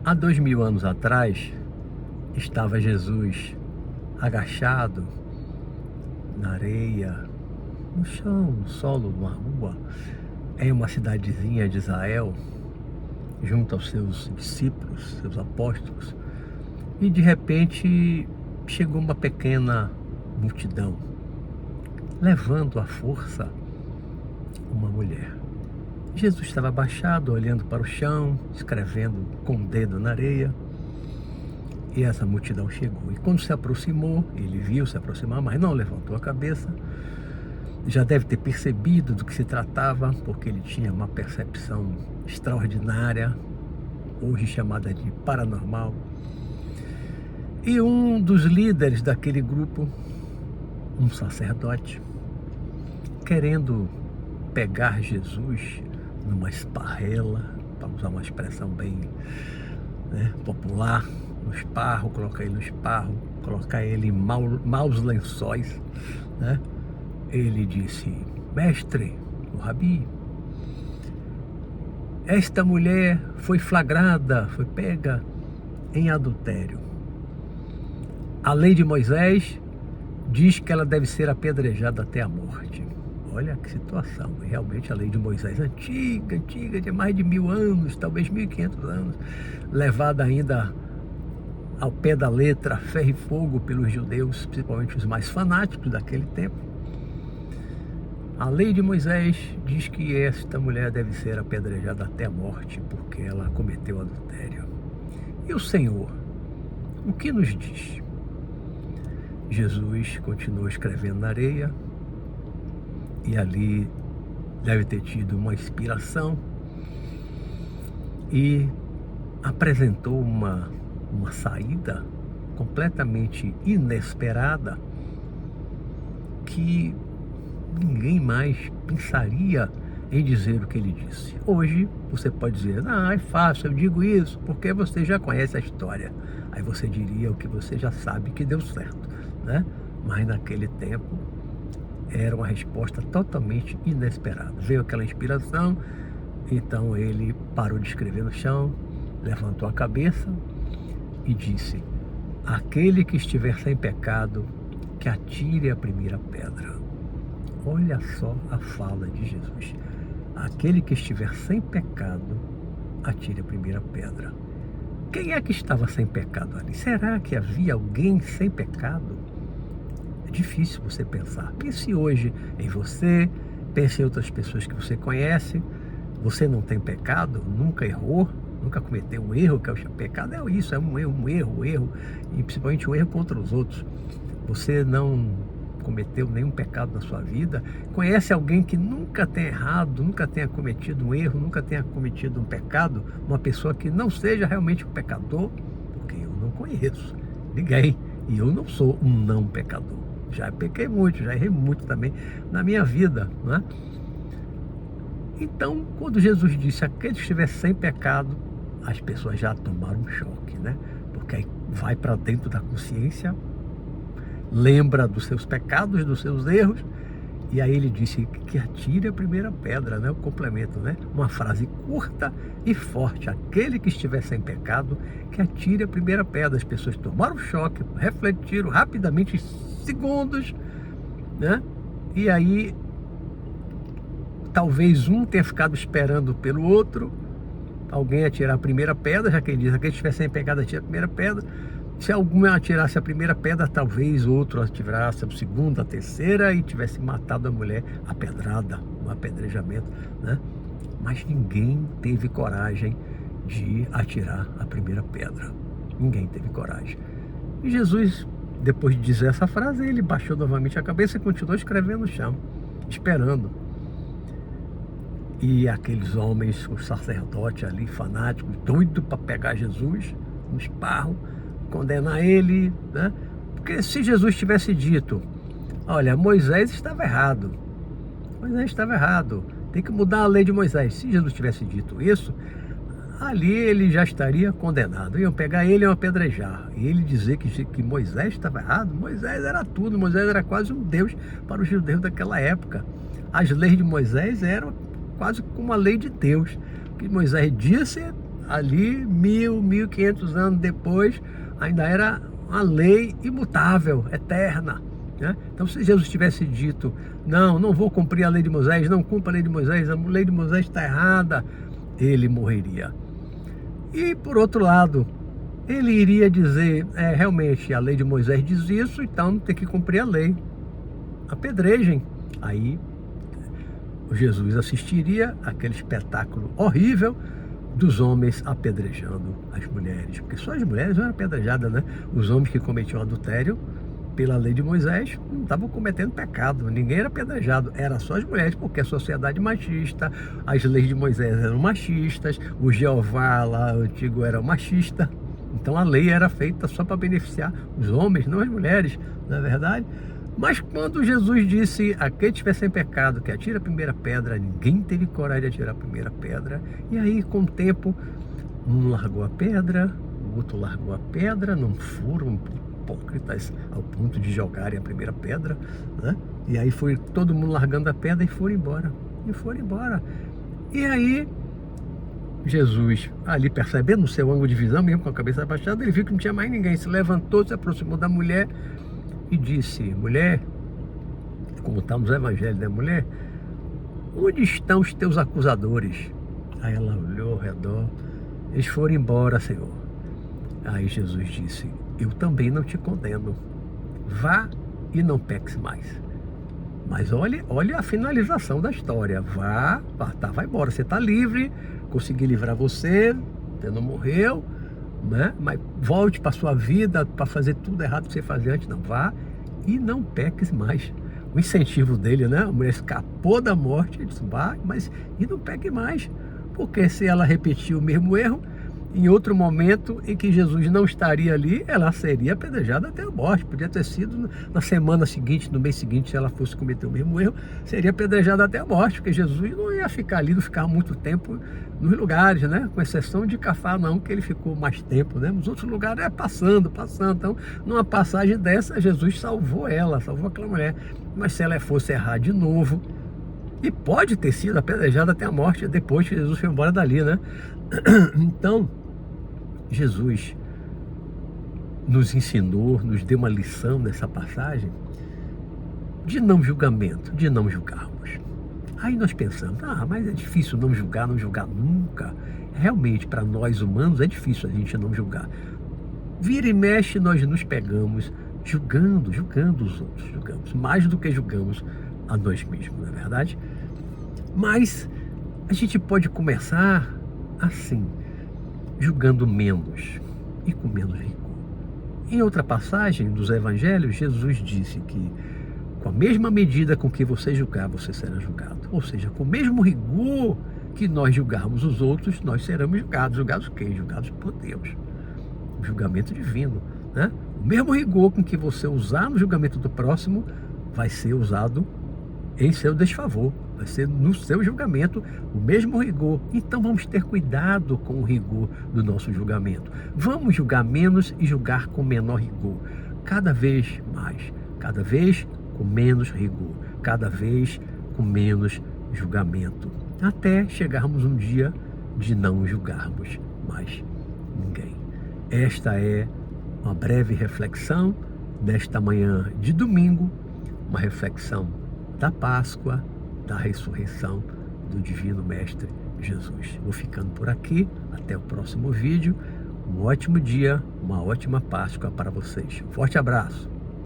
Há 2000 anos atrás, estava Jesus agachado na areia, no chão, no solo de uma rua, em uma cidadezinha de Israel, junto aos seus discípulos, seus apóstolos, e de repente chegou uma pequena multidão, levando à força uma mulher. Jesus estava abaixado, olhando para o chão, escrevendo com o dedo na areia, e essa multidão chegou. E quando se aproximou, ele viu se aproximar, mas não levantou a cabeça. Já deve ter percebido do que se tratava, porque ele tinha uma percepção extraordinária, hoje chamada de paranormal. E um dos líderes daquele grupo, um sacerdote, querendo pegar Jesus numa esparrela, para usar uma expressão bem popular, no esparro, colocar ele no esparro, colocar ele em maus lençóis, Ele disse: mestre, o rabi, esta mulher foi flagrada, foi pega em adultério. A lei de Moisés diz que ela deve ser apedrejada até a morte. Olha que situação, realmente a lei de Moisés antiga, de mais de 1000 anos, talvez 1500 anos, levada ainda ao pé da letra, ferro e fogo pelos judeus, principalmente os mais fanáticos daquele tempo. A lei de Moisés diz que esta mulher deve ser apedrejada até a morte, porque ela cometeu adultério. E o Senhor, o que nos diz? Jesus continuou escrevendo na areia, e ali deve ter tido uma inspiração, e apresentou uma saída completamente inesperada, que ninguém mais pensaria em dizer o que ele disse. Hoje você pode dizer: é fácil, eu digo isso porque você já conhece a história. Aí você diria o que você já sabe que deu certo, Mas naquele tempo era uma resposta totalmente inesperada. Veio aquela inspiração, então ele parou de escrever no chão, levantou a cabeça e disse: aquele que estiver sem pecado, que atire a primeira pedra. Olha só a fala de Jesus: aquele que estiver sem pecado, atire a primeira pedra. Quem é que estava sem pecado ali? Será que havia alguém sem pecado? É difícil você pensar. Pense hoje em você, pense em outras pessoas que você conhece. Você não tem pecado, nunca errou, nunca cometeu um erro, que é o pecado. É isso, é um erro, e principalmente um erro contra os outros. Você não cometeu nenhum pecado na sua vida? Conhece alguém que nunca tenha errado, nunca tenha cometido um erro, nunca tenha cometido um pecado? Uma pessoa que não seja realmente um pecador? Porque eu não conheço ninguém, e eu não sou um não pecador. Já pequei muito, já errei muito também na minha vida, Então, quando Jesus disse: aquele que estiver sem pecado, as pessoas já tomaram um choque, Porque aí vai para dentro da consciência, lembra dos seus pecados, dos seus erros, e aí ele disse que atire a primeira pedra, O complemento, Uma frase curta e forte: aquele que estiver sem pecado, que atire a primeira pedra. As pessoas tomaram choque, refletiram rapidamente, em segundos, E aí talvez um tenha ficado esperando pelo outro, alguém atirar a primeira pedra, já que ele diz: aquele que estiver sem pecado, atire a primeira pedra. Se algum atirasse a primeira pedra, talvez outro atirasse a segunda, a terceira, e tivesse matado a mulher a pedrada, um apedrejamento, Mas ninguém teve coragem de atirar a primeira pedra. Ninguém teve coragem. E Jesus, depois de dizer essa frase, ele baixou novamente a cabeça e continuou escrevendo no chão, esperando. E aqueles homens, os sacerdotes ali, fanáticos, doidos para pegar Jesus no esparro, condenar ele, Porque se Jesus tivesse dito: olha, Moisés estava errado, tem que mudar a lei de Moisés. Se Jesus tivesse dito isso, ali ele já estaria condenado. Iam pegar ele e iam apedrejar. E ele dizer que Moisés estava errado? Moisés era tudo, Moisés era quase um Deus para os judeus daquela época. As leis de Moisés eram quase como a lei de Deus. O que Moisés disse ali 1.500 anos depois, ainda era uma lei imutável, eterna, né? Então, se Jesus tivesse dito, não vou cumprir a lei de Moisés, não cumpra a lei de Moisés, a lei de Moisés está errada, ele morreria. E, por outro lado, ele iria dizer, realmente, a lei de Moisés diz isso, então tem que cumprir a lei. Apedrejem. Aí, Jesus assistiria àquele espetáculo horrível dos homens apedrejando as mulheres, porque só as mulheres eram apedrejadas, né? Os homens que cometiam adultério, pela lei de Moisés, não estavam cometendo pecado, ninguém era apedrejado, era só as mulheres, porque a sociedade machista, as leis de Moisés eram machistas, o Jeová lá antigo era machista, então a lei era feita só para beneficiar os homens, não as mulheres, não é verdade? Mas quando Jesus disse, aquele que estiver sem pecado, que atira a primeira pedra, ninguém teve coragem de atirar a primeira pedra. E aí, com o tempo, um largou a pedra, o outro largou a pedra, não foram hipócritas ao ponto de jogarem a primeira pedra, né? E aí foi todo mundo largando a pedra e foram embora. E aí, Jesus, ali percebendo o seu ângulo de visão, mesmo com a cabeça abaixada, ele viu que não tinha mais ninguém, se levantou, se aproximou da mulher e disse, mulher, como está nos evangelhos, né, mulher, onde estão os teus acusadores? Aí ela olhou ao redor, eles foram embora, Senhor. Aí Jesus disse, eu também não te condeno, vá e não peques mais. Mas olha a finalização da história, vai embora, você está livre, consegui livrar você não morreu, né? Mas volte para a sua vida, para fazer tudo errado que você fazia antes, não, vá e não peques mais. O incentivo dele, né? A mulher escapou da morte, ele disse, vá, mas e não peque mais, porque se ela repetir o mesmo erro, em outro momento em que Jesus não estaria ali, ela seria apedrejada até a morte. Podia ter sido na semana seguinte, no mês seguinte, se ela fosse cometer o mesmo erro, seria apedrejada até a morte, porque Jesus não ia ficar ali, não ficar muito tempo nos lugares, né? Com exceção de Cafarnaum, que ele ficou mais tempo, né? Nos outros lugares passando. Então, numa passagem dessa, Jesus salvou aquela mulher. Mas se ela fosse errar de novo, e pode ter sido apedrejada até a morte, depois que Jesus foi embora dali, né? Então, Jesus nos ensinou, nos deu uma lição nessa passagem de não julgamento, de não julgarmos. Aí nós pensamos, mas é difícil não julgar nunca. Realmente, para nós humanos, é difícil a gente não julgar. Vira e mexe, nós nos pegamos julgando os outros, julgamos mais do que julgamos a nós mesmos, não é verdade? Mas a gente pode começar assim, julgando menos e com menos rigor. Em outra passagem dos evangelhos, Jesus disse que com a mesma medida com que você julgar, você será julgado. Ou seja, com o mesmo rigor que nós julgarmos os outros, nós seremos julgados. Julgados quem? Julgados por Deus. O julgamento divino, né? O mesmo rigor com que você usar no julgamento do próximo vai ser usado em seu desfavor, vai ser no seu julgamento o mesmo rigor. Então vamos ter cuidado com o rigor do nosso julgamento. Vamos julgar menos e julgar com menor rigor. Cada vez mais, cada vez com menos rigor, cada vez com menos julgamento, até chegarmos um dia de não julgarmos mais ninguém. Esta é uma breve reflexão desta manhã de domingo, uma reflexão da Páscoa, da ressurreição do Divino Mestre Jesus. Vou ficando por aqui, até o próximo vídeo. Um ótimo dia, uma ótima Páscoa para vocês. Forte abraço!